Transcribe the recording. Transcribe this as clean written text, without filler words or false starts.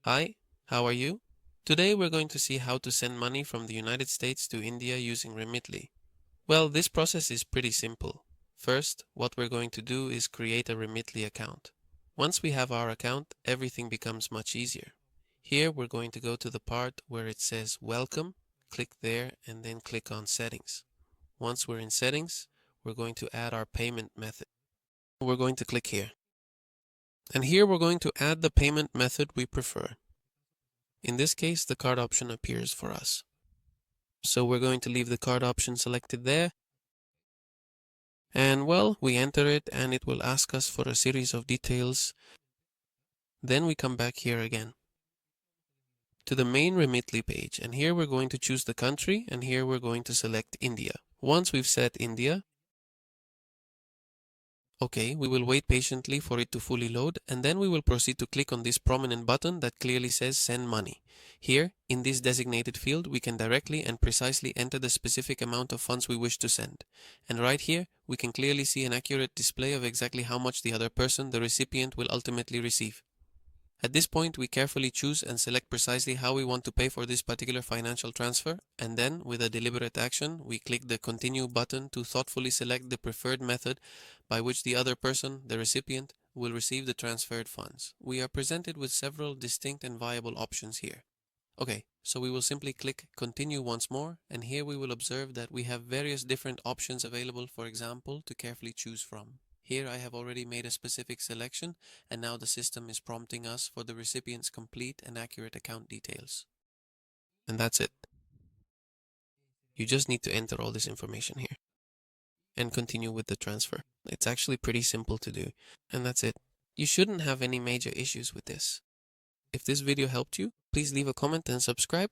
Hi, how are you? Today we're going to see how to send money from the United States to India using Remitly. Well, this process is pretty simple. First, what we're going to do is create a Remitly account. Once we have our account, everything becomes much easier. Here we're going to go to the part where it says Welcome, click there and then click on Settings. Once we're in Settings, we're going to add our payment method. We're going to click here. And here we're going to add the payment method we prefer. In this case, the card option appears for us. So we're going to leave the card option selected there. And well, we enter it and it will ask us for a series of details. Then we come back here again to the main Remitly page. And here we're going to choose the country and here we're going to select India. Once we've set India, okay, we will wait patiently for it to fully load and then we will proceed to click on this prominent button that clearly says send money. Here, in this designated field, we can directly and precisely enter the specific amount of funds we wish to send. And right here, we can clearly see an accurate display of exactly how much the other person, the recipient, will ultimately receive. At this point, we carefully choose and select precisely how we want to pay for this particular financial transfer, and then, with a deliberate action, we click the Continue button to thoughtfully select the preferred method by which the other person, the recipient, will receive the transferred funds. We are presented with several distinct and viable options here. Okay, so we will simply click Continue once more, and here we will observe that we have various different options available, for example, to carefully choose from. Here I have already made a specific selection, and now the system is prompting us for the recipient's complete and accurate account details. And that's it. You just need to enter all this information here and continue with the transfer. It's actually pretty simple to do, and that's it. You shouldn't have any major issues with this. If this video helped you, please leave a comment and subscribe.